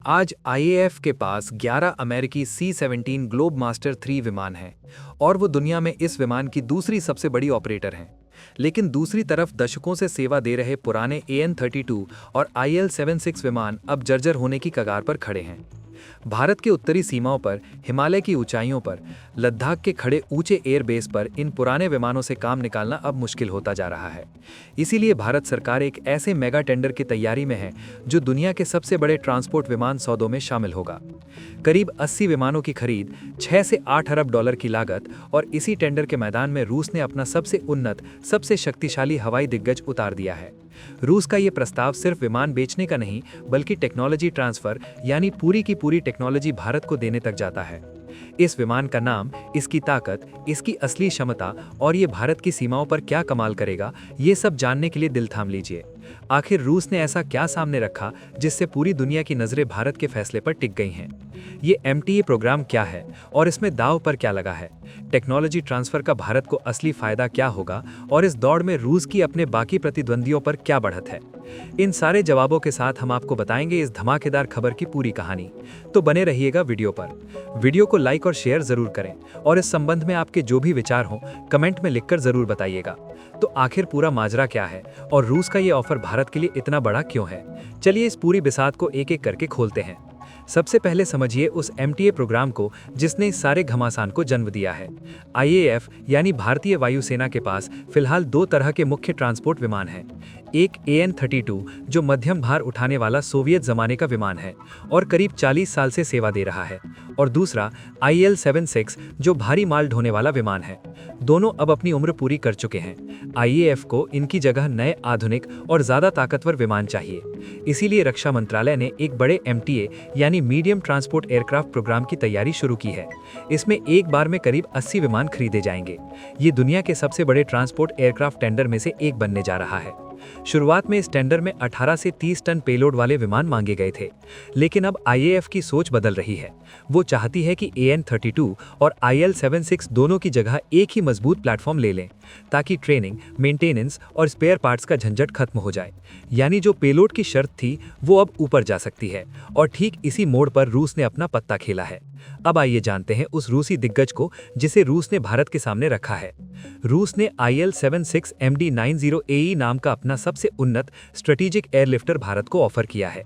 आज आईएएफ के पास 11 अमेरिकी C-17 ग्लोबमास्टर 3 विमान हैं और वो दुनिया में इस विमान की दूसरी सबसे बड़ी ऑपरेटर हैं। लेकिन दूसरी तरफ दशकों से सेवा दे रहे पुराने AN-32 और IL-76 विमान अब जर्जर होने की कगार पर खड़े हैं। भारत के उत्तरी सीमाओं पर, हिमालय की ऊंचाइयों पर, लद्दाख के खड़े ऊंचे एयरबेस पर इन पुराने विमानों से काम निकालना अब मुश्किल होता जा रहा है। इसीलिए भारत सरकार एक ऐसे मेगा टेंडर की तैयारी में है जो दुनिया के सबसे बड़े ट्रांसपोर्ट विमान सौदों में शामिल होगा। करीब 80 विमानों की खरीद, 6 से 8 अरब डॉलर की लागत, और इसी टेंडर के मैदान में रूस ने अपना सबसे उन्नत, सबसे शक्तिशाली हवाई दिग्गज उतार दिया है। रूस का ये प्रस्ताव सिर्फ विमान बेचने का नहीं, बल्कि टेक्नोलॉजी ट्रांसफर यानी पूरी की पूरी टेक्नोलॉजी भारत को देने तक जाता है। इस विमान का नाम, इसकी ताकत, इसकी असली क्षमता और ये भारत की सीमाओं पर क्या कमाल करेगा, ये सब जानने के लिए दिल थाम लीजिए। आखिर रूस ने ऐसा क्या सामने रखा जिससे पूरी दुनिया की नजरें भारत के फैसले पर टिक गई हैं? ये MTA प्रोग्राम क्या है और इसमें दांव पर क्या लगा है? टेक्नोलॉजी ट्रांसफर का भारत को असली फायदा क्या होगा और इस दौड़ में रूस की अपने बाकी प्रतिद्वंदियों पर क्या बढ़त है? इन सारे जवाबों के साथ हम आपको बताएंगे इस धमाकेदार खबर की पूरी कहानी। तो बने रहिएगा वीडियो पर। वीडियो को लाइक और शेयर जरूर करें और इस संबंध में आपके जो भी विचार हों कमेंट में लिखकर जरूर बताइएगा। तो आखिर पूरा माजरा क्या है और रूस का ये ऑफर भारत के लिए इतना बड़ा क्यों है? चलिए इस पूरी बिसात को एक एक करके खोलते हैं। सबसे पहले समझिए उस MTA प्रोग्राम को जिसने इस सारे घमासान को जन्म दिया है। IAF यानी भारतीय वायुसेना के पास फिलहाल दो तरह के मुख्य ट्रांसपोर्ट विमान हैं। एक AN-32 जो मध्यम भार उठाने वाला सोवियत जमाने का विमान है और करीब 40 साल से सेवा दे रहा है, और दूसरा IL-76 जो भारी माल ढोने वाला विमान है। दोनों अब अपनी उम्र पूरी कर चुके हैं। IAF को इनकी जगह नए, आधुनिक और ज्यादा ताकतवर विमान चाहिए। इसीलिए रक्षा मंत्रालय ने एक बड़े MTA यानी मीडियम ट्रांसपोर्ट एयरक्राफ्ट प्रोग्राम की तैयारी शुरू की है। इसमें एक बार में करीब 80 विमान खरीदे जाएंगे। ये दुनिया के सबसे बड़े ट्रांसपोर्ट एयरक्राफ्ट टेंडर में से एक बनने जा रहा है। शुरुआत में इस टेंडर में 18 से 30 टन पेलोड वाले विमान मांगे गए थे, लेकिन अब IAF की सोच बदल रही है। वो चाहती है कि AN-32 और IL-76 दोनों की जगह एक ही मजबूत प्लेटफॉर्म ले लें, ताकि ट्रेनिंग, मेंटेनेंस और स्पेयर पार्ट्स का झंझट खत्म हो जाए। यानी जो पेलोड की शर्त थी वो अब ऊपर जा सकती है, और ठीक इसी मोड़ पर रूस ने अपना पत्ता खेला है। अब आइए जानते हैं उस रूसी दिग्गज को जिसे रूस ने भारत के सामने रखा है। रूस ने IL-76 MD-90AE नाम का अपना सबसे उन्नत स्ट्रेटेजिक एयरलिफ्टर भारत को ऑफर किया है।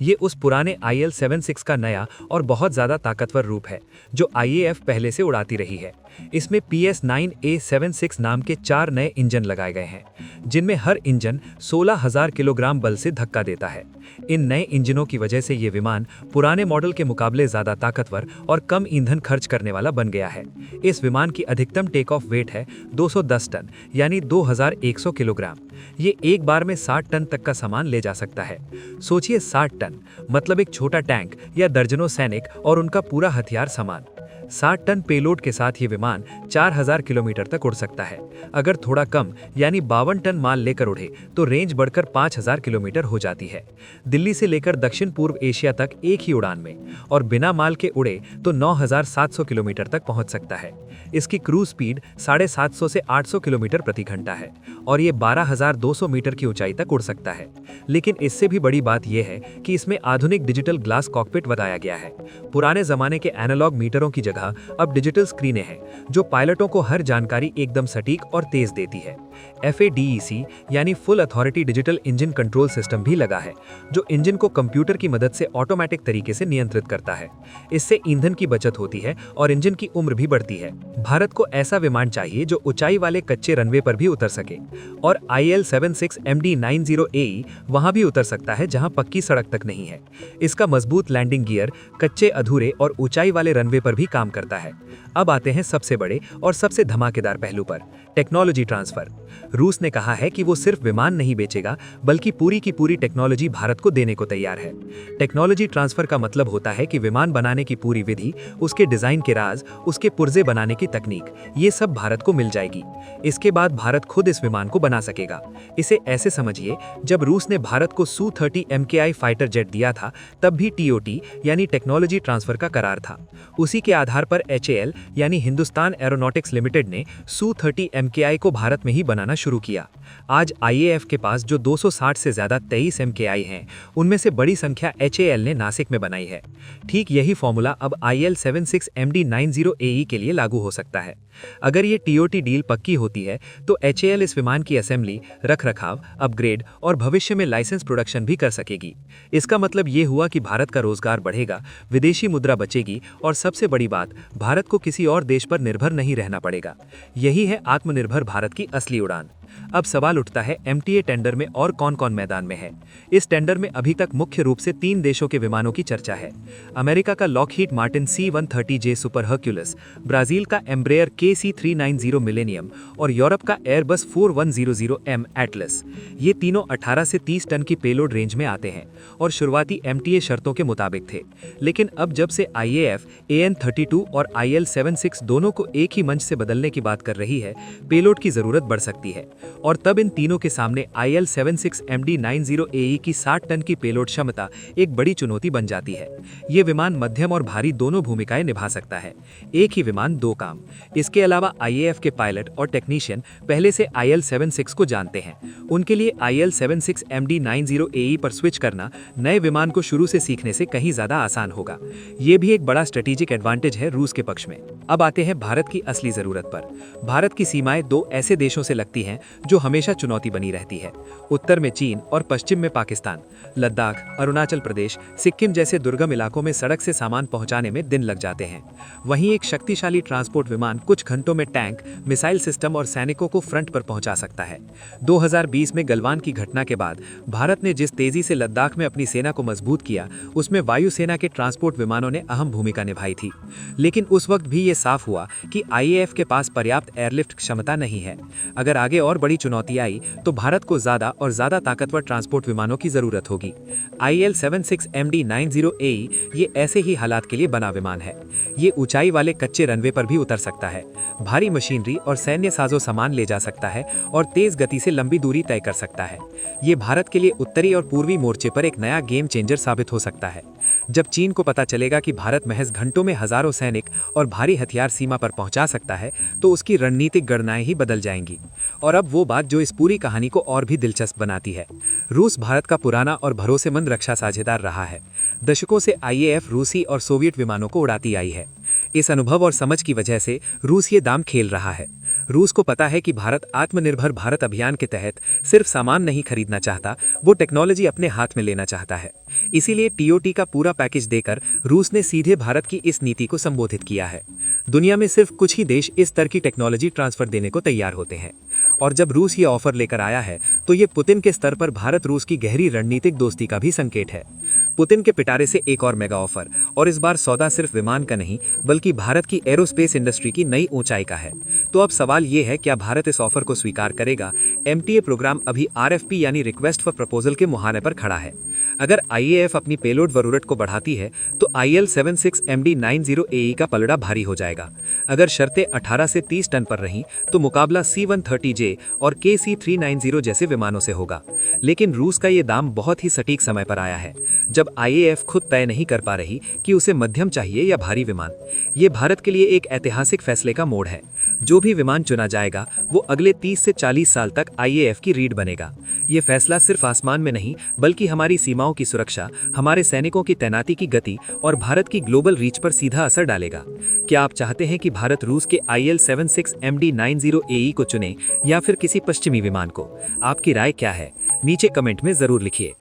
ये उस पुराने IL-76 का नया और बहुत ज्यादा ताकतवर रूप है जो IAF पहले से उड़ाती रही है। इसमें PS-9A76 नाम के 4 नए इंजन लगाए गए हैं, जिनमें हर इंजन 16,000 किलोग्राम बल से धक्का देता है। इन नए इंजनों की वजह से ये विमान पुराने मॉडल के मुकाबले ज्यादा ताकतवर और कम ईंधन खर्च करने वाला बन गया है। इस विमान की अधिकतम टेक ऑफ वेट है 210 टन यानी 2100 किलोग्राम। ये एक बार में 60 टन तक का सामान ले जा सकता है। सोचिए 60 टन मतलब एक छोटा टैंक या दर्जनों सैनिक और उनका पूरा हथियार सामान। 60 टन पेलोड के साथ ये विमान 4000 किलोमीटर तक उड़ सकता है। अगर थोड़ा कम यानी 52 टन माल लेकर उड़े तो रेंज बढ़कर 5000 किलोमीटर हो जाती है। दिल्ली से लेकर दक्षिण पूर्व एशिया तक एक ही उड़ान में, और बिना माल के उड़े तो 9700 किलोमीटर तक पहुंच सकता है। इसकी क्रूज स्पीड 750 से 800 किलोमीटर प्रति घंटा है और ये 12200 मीटर की ऊंचाई तक उड़ सकता है। लेकिन इससे भी बड़ी बात यह है कि इसमें आधुनिक डिजिटल ग्लास कॉकपिट बताया गया है। पुराने जमाने के एनालॉग मीटरों की जगह अब डिजिटल स्क्रीनें हैं जो पायलटों को हर जानकारी एकदम सटीक और तेज देती है। FADEC यानी full authority digital engine control system भी लगा है, जो इंजन को कंप्यूटर की मदद से ऑटोमेटिक तरीके से नियंत्रित करता है। इससे ईंधन की बचत होती है और इंजन की उम्र भी बढ़ती है। भारत को ऐसा विमान चाहिए जो ऊंचाई वाले कच्चे रनवे पर भी उतर सके, और IL-76 MD-90AE वहां भी उतर सकता है जहां पक्की सड़क तक नहीं है। इसका मजबूत लैंडिंग गियर कच्चे, अधूरे और ऊंचाई वाले रनवे पर भी काम करता है। अब आते हैं सबसे बड़े और सबसे धमाकेदार पहलू पर, टेक्नोलॉजी ट्रांसफर। रूस ने कहा है कि वो सिर्फ विमान नहीं बेचेगा, बल्कि पूरी की पूरी टेक्नोलॉजी भारत को देने को तैयार है। टेक्नोलॉजी ट्रांसफर का मतलब होता है कि विमान बनाने की पूरी विधि, उसके डिजाइन के राज, उसके पुर्जे बनाने बनाने की तकनीक, ये सब भारत को मिल जाएगी। इसके बाद भारत खुद इस विमान को बना सकेगा। इसे ऐसे समझिए, जब रूस ने भारत को Su-30 MKI फाइटर जेट दिया था, तब भी TOT यानी टेक्नोलॉजी ट्रांसफर का करार था। उसी के आधार पर HAL यानी हिंदुस्तान एरोनॉटिक्स लिमिटेड ने Su-30 MKI को भारत में ही बनाना शुरू किया। आज IAF के पास जो 260 से ज्यादा 23 MKI हैं, उनमें से बड़ी संख्या HAL ने नासिक में बनाई है। ठीक यही फॉर्मूला अब IL-76 MD-90AE के लिए लागू हो सकता है। अगर ये TOT डील पक्की होती है तो HAL इस विमान की असेंबली, रखरखाव, अपग्रेड और भविष्य में लाइसेंस प्रोडक्शन भी कर सकेगी। इसका मतलब ये हुआ कि भारत का रोजगार बढ़ेगा, विदेशी मुद्रा बचेगी और सबसे बड़ी बात, भारत को किसी और देश पर निर्भर नहीं रहना पड़ेगा। यही है आत्मनिर्भर भारत की असली उड़ान। अब सवाल उठता है, MTA टेंडर में और कौन-कौन मैदान में है? इस टेंडर में अभी तक मुख्य रूप से 3 देशों के विमानों की चर्चा है। अमेरिका का Lockheed Martin C-130J super Hercules, Brazil का एम्ब्रेयर KC-390 मिलेनियम और यूरोप का एयरबस 4100M एटलस। ये तीनों 18 से 30 टन की पेलोड रेंज में आते हैं और शुरुआती MTA शर्तों के मुताबिक थे। लेकिन अब जब से IAF AN-32 और IL-76 दोनों को एक ही मंच से बदलने की बात कर रही है, पेलोड की जरूरत बढ़ सकती है। और तब इन तीनों के सामने IL-76 MD-90AE की 60 टन की पेलोड क्षमता एक बड़ी चुनौती बन जाती है। ये विमान मध्यम और भारी दोनों भूमिकाएं निभा सकता है। एक ही विमान दो काम। इसके अलावा IAF के पायलट और टेक्नीशियन पहले से IL-76 को जानते हैं। उनके लिए IL-76 MD-90AE पर स्विच करना नए विमान को शुरू से सीखने से कहीं ज्यादा आसान होगा। ये भी एक बड़ा स्ट्रेटेजिक एडवांटेज है रूस के पक्ष में। अब आते हैं भारत की असली जरूरत पर। भारत की सीमाएं 2 ऐसे देशों से लगती हैं जो हमेशा चुनौती बनी रहती है। उत्तर में चीन और पश्चिम में पाकिस्तान। लद्दाख, अरुणाचल प्रदेश, सिक्किम जैसे दुर्गम इलाकों में सड़क से सामान पहुंचाने में दिन लग जाते हैं। वहीं एक शक्तिशाली ट्रांसपोर्ट विमान कुछ घंटों में टैंक, मिसाइल सिस्टम और सैनिकों को फ्रंट पर पहुंचा सकता है। 2020 में गलवान की घटना के बाद भारत ने जिस तेजी से लद्दाख में अपनी सेना को मजबूत किया, उसमें वायुसेना के ट्रांसपोर्ट विमानों ने अहम भूमिका निभाई थी। लेकिन उस वक्त भी ये साफ हुआ कि IAF के पास पर्याप्त एयरलिफ्ट क्षमता नहीं है। अगर आगे और बड़ी चुनौती आई तो भारत को ज्यादा और ज्यादा ताकतवर ट्रांसपोर्ट विमानों की जरूरत होगी। IL-76 MD-90AE ये ऐसे ही हालात के लिए बना विमान है। ये ऊंचाई वाले कच्चे रनवे पर भी उतर सकता है, भारी मशीनरी और सैन्य साजो सामान ले जा सकता है और तेज गति से लंबी दूरी तय कर सकता है। ये भारत के लिए उत्तरी और पूर्वी मोर्चे पर एक नया गेम चेंजर साबित हो सकता है। जब चीन को पता चलेगा कि भारत महज घंटों में हजारों सैनिक और भारी हथियार सीमा पर पहुंचा सकता है, तो उसकी रणनीतिक गणनाएं ही बदल जाएंगी। और अब वो बात जो इस पूरी कहानी को और भी दिलचस्प बनाती है। रूस भारत का पुराना और भरोसेमंद रक्षा साझेदार रहा है। दशकों से IAF रूसी और सोवियत विमानों को उड़ाती आई है। इस अनुभव और समझ की वजह से रूस ये दाम खेल रहा है। रूस को पता है कि भारत आत्मनिर्भर भारत अभियान के तहत सिर्फ सामान नहीं खरीदना चाहता, वो टेक्नोलॉजी अपने हाथ में लेना चाहता है। इसीलिए TOT का पूरा पैकेज देकर रूस ने सीधे भारत की इस नीति को संबोधित किया है। दुनिया में सिर्फ कुछ ही देश इस तरह की टेक्नोलॉजी ट्रांसफर देने को तैयार होते हैं। और जब रूस ये ऑफर लेकर आया है, तो ये पुतिन के स्तर पर भारत रूस की गहरी रणनीतिक दोस्ती का भी संकेत है। पुतिन के पिटारे से एक और मेगा ऑफर, और इस बार सौदा सिर्फ विमान का नहीं, बल्कि भारत की एरोस्पेस इंडस्ट्री की नई ऊंचाई का है। तो अब सवाल ये है, क्या भारत इस ऑफर को स्वीकार करेगा? MTA प्रोग्राम अभी RFP यानी रिक्वेस्ट फॉर प्रपोजल के मुहाने पर खड़ा है। अगर IAF अपनी पेलोड जरूरत को बढ़ाती है तो IL-76 MD-90AE का पलड़ा भारी हो जाएगा। अगर शर्तें 18 से 30 टन पर रहीं तो मुकाबला C-130J और KC-390 जैसे विमानों से होगा। लेकिन रूस का ये दाम बहुत ही सटीक समय पर आया है, जब IAF खुद तय नहीं कर पा रही कि उसे मध्यम चाहिए या भारी विमान। ये भारत के लिए एक ऐतिहासिक फैसले का मोड़ है। जो भी विमान चुना जाएगा वो अगले 30 से 40 साल तक IAF की रीढ़ बनेगा। ये फैसला सिर्फ आसमान में नहीं, बल्कि हमारी सीमाओं की सुरक्षा, हमारे सैनिकों की तैनाती की गति और भारत की ग्लोबल रीच पर सीधा असर डालेगा। क्या आप चाहते हैं कि भारत रूस के IL-76 MD-90AE को चुने या फिर किसी पश्चिमी विमान को? आपकी राय क्या है? नीचे कमेंट में जरूर लिखिए।